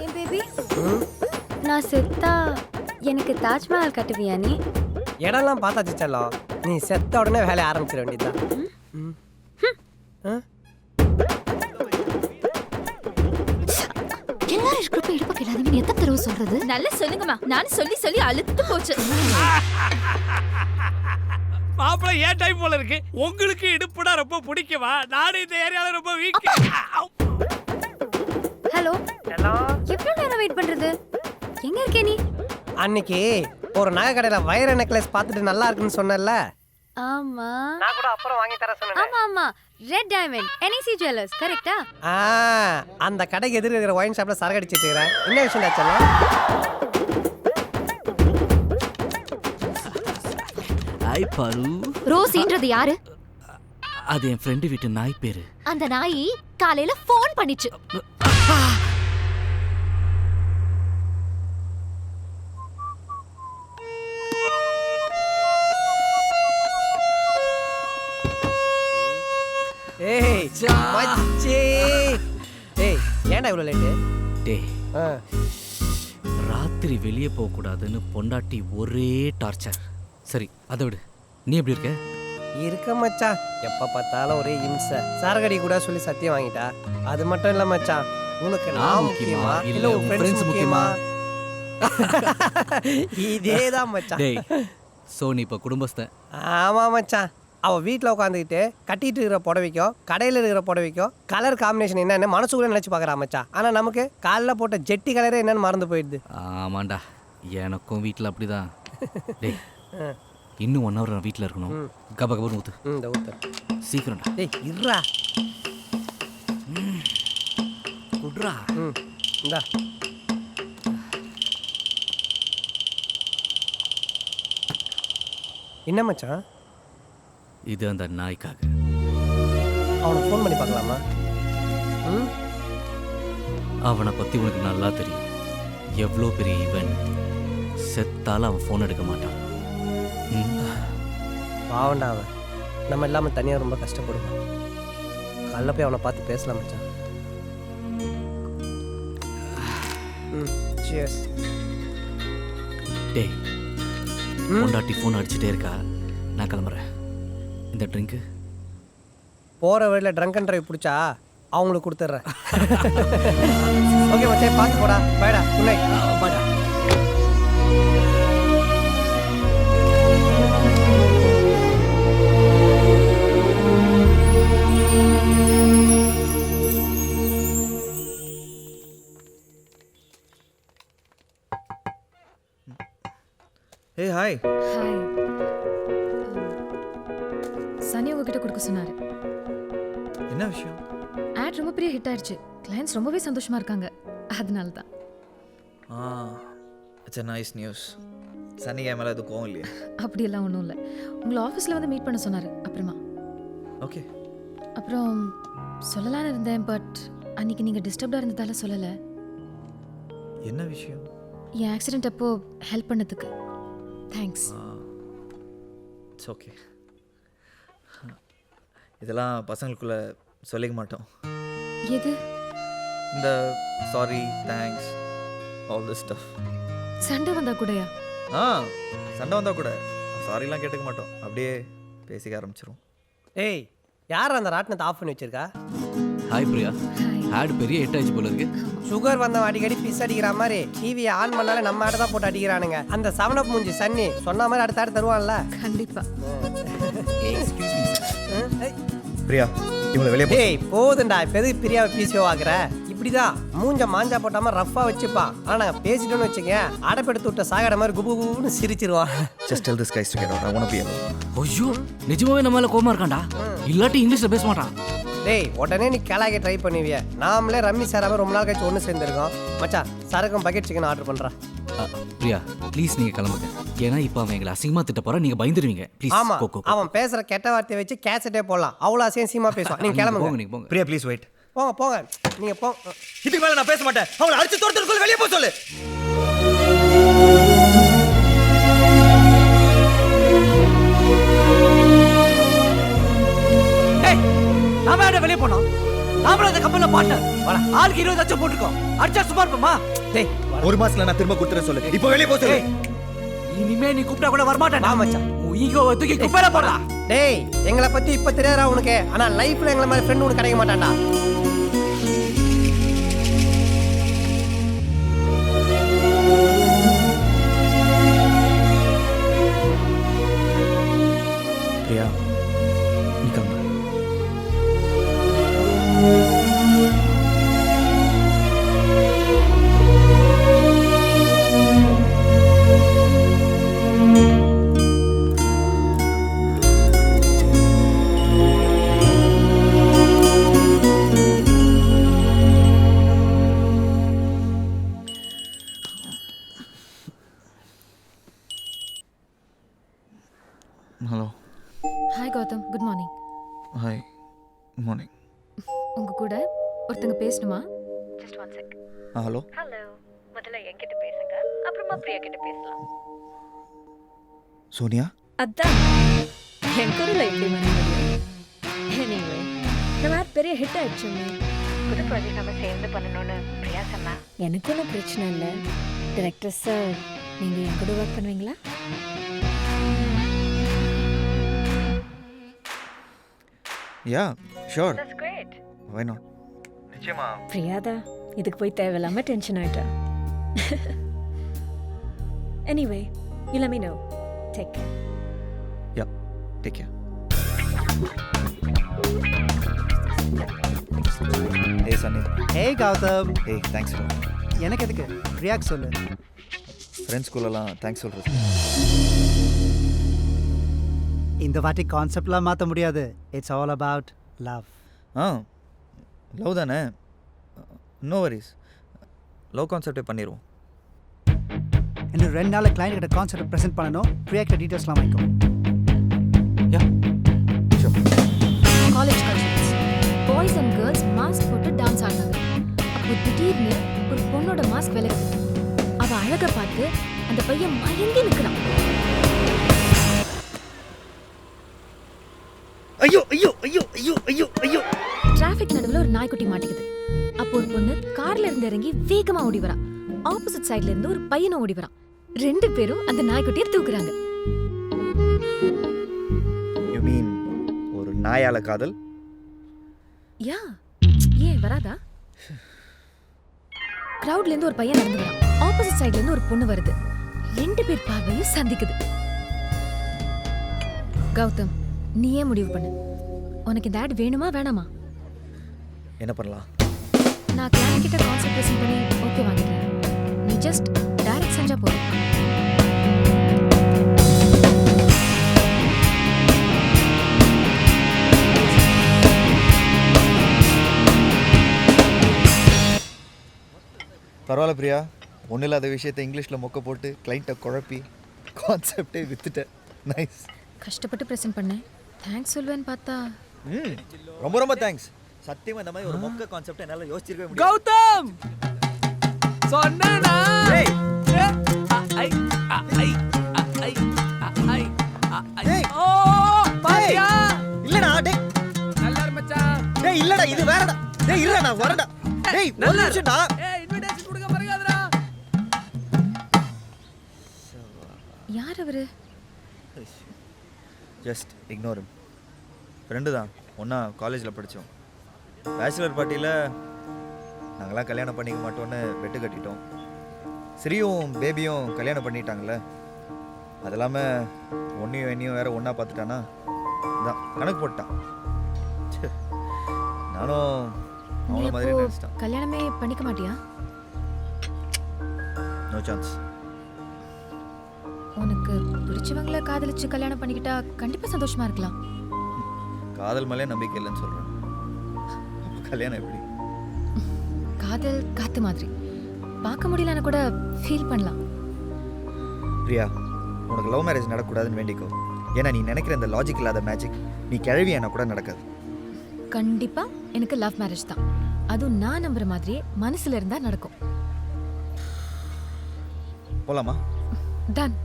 ஏன் பேபி, நான் செத்தா எனக்கு தாஜ்மஹால் கட்டுவியா நீ? இடம்லாம் பார்த்தாச்சு செல்லம். நீ செத்த உடனே வேலையை ஆரம்பிச்சிட வேண்டியதுதான். எல்லாரும் இருக்கிறப்ப இடுப்பு கிடாதீங்க எத்தனை தடவை சொல்றது? நல்லா சொல்லுங்கம்மா. நானும் சொல்லி சொல்லி அழுத்து போச்சு. மாப்பிள்ள ஏன் டைம் போல இருக்கு. உங்களுக்கு இடுப்புடா ரொம்ப பிடிக்குமா? நானும் இந்த ஏரியால ரொம்ப வீக். ஹலோ, எவ்வளவு நேரம் வெயிட் பண்றது? எங்க இருக்கே நீ? அன்னைக்கு ஒரு நகை கடையில வைர நெக்லஸ் பார்த்துட்டு நல்லா இருக்குன்னு சொன்னல. ஆமா, நான் கூட அப்புறம் வாங்கி தர சொன்னேன். ஆமா ஆமா, ரெட் டைமண்ட் NEC ஜுவல்லர்ஸ் கரெக்ட்டா? அந்த கடைக்கு எதிர இருக்கிற ஒயின் ஷாப்ல சரக்கு அடிச்சிட்டு இருக்கேன். என்ன விஷயம் செல்லம்? ஹாய் பாரு. ரோசின்றது யாரு? அது என் ஃப்ரெண்டு வீட்டு நாய் பேரு. அந்த நாய் காலையில ஃபோன் பண்ணிச்சு. ஏய் மச்சி. ஏய் ஏன்டா இவ்வளவு லேட்டு? டேய், ராத்திரி வெளியே போக கூடாதுன்னு பொண்டாட்டி ஒரே டார்ச்சர். சரி அதை விடு, நீ எப்படி இருக்க? இருக்க மச்சான், எப்ப பார்த்தாலும் ஒரே இம்சை. சரகடி கூட சொல்லி சத்தியம் வாங்கிட்டா. அது மட்டும் இல்ல மச்சான், உனக்கு நான் முக்கியமா இல்ல உன் ஃப்ரெண்ட்ஸ் முக்கியமா? இதேதான் மச்சான். டேய், சோ நீ இப்ப குடும்பஸ்தன். ஆமா மச்சான், அவ வீட்டில் உட்காந்துக்கிட்டு கட்டிட்டு இருக்கிற புடவைக்கும் கடையில் இருக்கிற புடவைக்கும் கலர் காம்பினேஷன் என்னன்னு மனசுக்குள்ள நினைச்சு பார்க்குறா மச்சான். ஆனால் நமக்கு காலில் போட்ட ஜெட்டி கலரே என்னன்னு மறந்து போயிடுது. ஆமாண்டா, எனக்கும் வீட்டில் அப்படிதான். டேய், இன்னும் 1 hour நான் வீட்டில் இருக்கணும். கப கபர் ஊத்து. இந்த ஊத்து சீக்கிரம்டா. டேய் இருடா. குட்ரா. இந்தா. என்ன மச்சான்? இது அந்த நாய்க்காக. அவனை ஃபோன் பண்ணி பார்க்கலாமா? அவனை பற்றி உனக்கு நல்லா தெரியும். எவ்வளோ பெரிய இவன். செத்தால அவன் ஃபோன் எடுக்க மாட்டான். பாவண்டா அவன். நம்ம இல்லாமல் தனியாக ரொம்ப கஷ்டப்படுவான். காலைல போய் அவனை பார்த்து பேசலாம் மச்சான். Cheers. டேய், பொண்டாட்டி ஃபோன் அடிச்சுட்டே இருக்கா. நான் கிளம்புறேன். இந்த ட்ரிங்க்கு போகிற வழியில் ட்ரங்க் அண்ட் ட்ரைவ் பிடிச்சா அவங்களுக்கு கொடுத்துட்றேன். ஓகே மச்சான், பார்த்து போடா. பாய்டா. Good night. பாடா. Hey hi. ஹாய். சனி உங்ககிட்ட கொடுக்க சொன்னாரு. என்ன விஷயம்? ஆட் ரொம்ப பெரிய ஹிட் ஆயிடுச்சு. கிளையன்ட்ஸ் ரொம்பவே சந்தோஷமா இருக்காங்க. அதனால தான். It's a nice news. சனி என் மேலே எதுவும் கோவம் இல்லையா? அப்படியெல்லாம் ஒன்றும் இல்லை. உங்களை ஆஃபீஸில் வந்து மீட் பண்ண சொன்னார். அப்புறமா ஓகே. அப்புறம் சொல்லலான்னு இருந்தேன், பட் அன்னைக்கு நீங்கள் டிஸ்டர்ப்டாக இருந்ததால சொல்லலை. என்ன விஷயம்? என் ஆக்சிடென்ட் அப்போ ஹெல்ப் பண்ணதுக்கு தேங்க்ஸ். It's okay. இதெல்லாம் பசங்களுக்குள்ள சொல்லிக்க மாட்டோம். எது? இந்த sorry, thanks, all this stuff. சண்டை வந்தா கூடயா? சண்டை வந்தால் கூட சாரிலாம் கேட்டுக்க மாட்டோம். அப்படியே பேசிக்க ஆரம்பிச்சிரும். ஏய், யார் அந்த ராட்டினத்தை ஆஃப் பண்ணி வச்சிருக்கா? ஹாய் பிரியா. ஹாய். ஆடு பெரிய ஹிட் ஆயிடுச்சு போல இருக்கு. சுகர் வந்தவன் அடிக்கடி பிஸ் அடிக்கிற மாதிரி டிவியை ஆன் பண்ணாலே நம்ம ஆட்டை தான் போட்டு அடிக்கிறானுங்க. அந்த 7up மூஞ்சி சன்னி சொன்ன மாதிரி அடுத்த ஆடு தருவான்ல. கண்டிப்பா. Excuse me sir. பிரியா, இவங்களை வெளியே ஏய் போதுண்டா, இப்போ எதுக்கு பிரியாவை பிசிஓ ஆக்குற? இப்படிதான் மூஞ்ச மாஞ்சா போட்டாம ரஃபா வச்சுப்பான். ஆனா பேசிட்டோன்னு வச்சுங்க, அடைப்பெடுத்து விட்ட சாகட மாதிரி குபு குபுன்னு சிரிச்சிருவான். Just tell this guys to get out. I want to be alone. ஐயோ, நிஜமாவே நம்ம மேல கோவமா இருக்கான்டா. இல்லாட்டி இங்கிலீஷ்ல பேச மாட்டான். டேய், உடனே நீ கேளாக ட்ரை பண்ணுவிய. நாமளே ரம்மி சேராம ரொம்ப நாள் கழிச்சு ஒன்று சேர்ந்துருக்கோம். மச்சான், சரக்கும் பக்கெட் சிக்கன் ஆர்டர் பண்றா. பிரியா ப்ளீஸ் நீங்க கிளம்புங்க. ஏன்னா இப்போ அவன் எங்களை அசிங்கமா திட்ட போறா. நீங்க பயந்துருவீங்க. ப்ளீஸ். ஆமா, அவன் பேசுற கெட்ட வார்த்தையை வச்சு கேசட்டே போடலாம். அவ்வளோ அசிங்கமா பேசுவான். நீங்க கிளம்புங்க. நீங்க போங்க. Priya please wait. போங்க போங்க, நீங்க போங்க. இதுக்கு மேல நான் பேச மாட்டேன். அவளை அடிச்சு தோர்த்து வெளியே போக சொல்லு. நாம வெளியே போனோம். நாம அந்த கம்பெனில பார்ட்னர் வாடா ஆளுக்கு 20 லட்சம் போட்டுக்கோ அடிச்சா சும்மா இருப்போமா டேய் ஒரு மாசத்துல நான் திரும்ப கொடுத்துறேன் சொல்லு. இப்போ வெளியே போ சொல்லு. இனிமே நீ கூப்பிட்டா கூட வரமாட்டேன் வா மச்சான். உன் ஈகோவை தூக்கி குப்பையில போடா டேய் எங்களை பத்தி இப்ப தெரியாதா உனக்கு? ஆனா லைஃப்ல எங்களை மாதிரி ஃப்ரெண்ட் உனக்கு கிடைக்க மாட்டான்டா. பிரியா நீ கிளம்பு. Hello. Hi Gautham, good morning. Hi morning. உங்க கூட ஒருத்தங்க பேசணுமா? ஹலோ. ஹலோ, முதல்ல என்கிட்ட பேசுங்க, அப்புறமா பிரியா கிட்ட பேசலாம். சோனியா. அதான் என் குரல எப்படி பண்ண முடியும்? எனிவே, நம்ம ஆட் பெரிய ஹிட் ஆயிடுச்சுமே. புது ப்ராஜெக்ட் நம்ம சேர்ந்து பண்ணணும்னு பிரியா சொன்னா. எனக்கு ஒன்றும் பிரச்சனை இல்லை. டைரக்டர் சார், நீங்கள் என் கூட ஒர்க் பண்ணுவீங்களா? Yeah sure. That's great. Why not. நிச்சயமா. பிரியாதா இதுக்கு போய் தேவையில்லாம டென்ஷன் ஆயிட்டா. Anyway, you let me know. Take care. Yeah take care. ஏய் சன்னி. ஏய் கௌதம், ஏய் தேங்க்ஸ் ப்ரோ. எனக்கு எதுக்கு? ரியாக்ட் சொல்லு. ஃப்ரெண்ட்ஸ் ஸ்கூலெல்லாம் தேங்க்ஸ் சொல்கிறது. இந்த வாட்டி கான்செப்ட்லாம் மாற்ற முடியாது. It's all about love. ஆ லவ் தானே, நோ வரிஸ். லவ் கான்செப்டே பண்ணிடுவோம். இன்னும் 2 நாளில் கிளைண்ட் கிட்ட கான்செப்ட் ப்ரெசென்ட் பண்ணணும். ப்ரியாக்ட டீட்டெயில்ஸ்லாம் வாங்கிக்கும். Yeah sure. College culturals. Boys and girls mask போட்டு டான்ஸ் ஆடுறாங்க. அப்போ திடீர்னு ஒரு பொண்ணோட மாஸ்க் விலகுது. அவ அழக பார்த்து அந்த பையன் மயங்கி நிற்கிறான். ஐயோ ஐயோ ஐயோ ஐயோ ஐயோ ஐயோ. டிராஃபிக் நடுவுல ஒரு நாய்க்குட்டி மாட்டிக்குது. அப்போ ஒரு பொண்ணு கார்ல இருந்து இறங்கி வேகமா ஓடி வரா. ஆப்போசிட் சைடுல இருந்து ஒரு பையனும் ஓடி வரான். 2 பேரும் அந்த நாய்க்குட்டியை தூக்குறாங்க. யூ மீன் ஒரு நாயால காதல்? யா, ஏன் வராதா? கிரவுட்ல இருந்து ஒரு பையன் நடந்து வரான். ஆப்போசிட் சைடுல இருந்து ஒரு பொண்ணு வருது. 2 பேர் பார்வையும் சந்திக்குது. கௌதம், நீயே முடிவு பண்ணு. உனக்கு இந்த ஆட் வேணுமா வேணாமா? என்ன பண்ணலாம்? நான் கிளைண்ட் கிட்ட கான்செப்ட் ப்ரெசென்ட் பண்ணி ஓகே வாங்கிக்கிறேன். நீ ஜஸ்ட் டைரக்ட் செஞ்சா போதும். பரவாயில்ல பிரியா, ஒன்றும் இல்லாத விஷயத்தை இங்கிலீஷில் மொக்க போட்டு கிளைண்ட்டை குழப்பி கான்செப்டே வித்துட்டேன். நைஸ். கஷ்டப்பட்டு ப்ரெசென்ட் பண்ணேன். தேங்க்ஸ் சொல்வேன்னு பார்த்தா ரொம்ப ரொம்ப தேங்க்ஸ். சத்தியமா இந்த மாதிரி ஒரு மொக்க கான்செப்ட் என்னால யோசிச்சிருக்கவே முடியாது. கௌதம் சொன்னேனா ஏய் ஐ ஐ ஐ ஐ டேய். ஓ பாத்தியா இல்லடா டேய். நல்லா இரு மச்சான். டேய் இல்லடா இது வேறடா. டேய் இல்லடா நான் வரடா. டேய் ஒரு நிமிஷம்டா. ஏய் இன்விடேஷன் கொடுக்க மறக்காதடா. யார் அவரு? Just ignore him. ஃப்ரெண்டு தான், ஒன்றா காலேஜில் படித்தோம். பேச்சுலர் பார்ட்டியில் நாங்களாம் கல்யாணம் பண்ணிக்க மாட்டோன்னு வெட்டு கட்டிட்டோம். ஸ்ரீயும் பேபியும் கல்யாணம் பண்ணிட்டாங்களே, அது இல்லாமல் ஒன்றையும் என்னையும் வேறு ஒன்றா பார்த்துட்டானா தான் கணக்கு போட்டான். நானும் நீ அவளை மாதிரி அப்போ நினச்சிட்டான். கல்யாணமே பண்ணிக்க மாட்டியா? No chance. உனக்கு பிடிச்சவங்கள காதலிச்சு கல்யாணம் பண்ணிக்கிட்டா கண்டிப்பா சந்தோஷமா இருக்கலாம். காதல் மேலே நம்பிக்கை இல்லைன்னு சொல்கிறேன். அப்போ கல்யாணம் எப்படி? காதல் காத்து மாதிரி பார்க்க முடியலன்னு கூட ஃபீல் பண்ணலாம். பிரியா, உனக்கு லவ் மேரேஜ் நடக்கக்கூடாதுன்னு வேண்டிக்கோ. ஏன்னா நீ நினைக்கிற இந்த லாஜிக் இல்லாத மேஜிக் நீ கிழவியானா கூட நடக்காது. கண்டிப்பா எனக்கு லவ் மேரேஜ் தான். அதுவும் நான் நம்புற மாதிரியே மனசுல இருந்தா நடக்கும். போலாமா? டன்.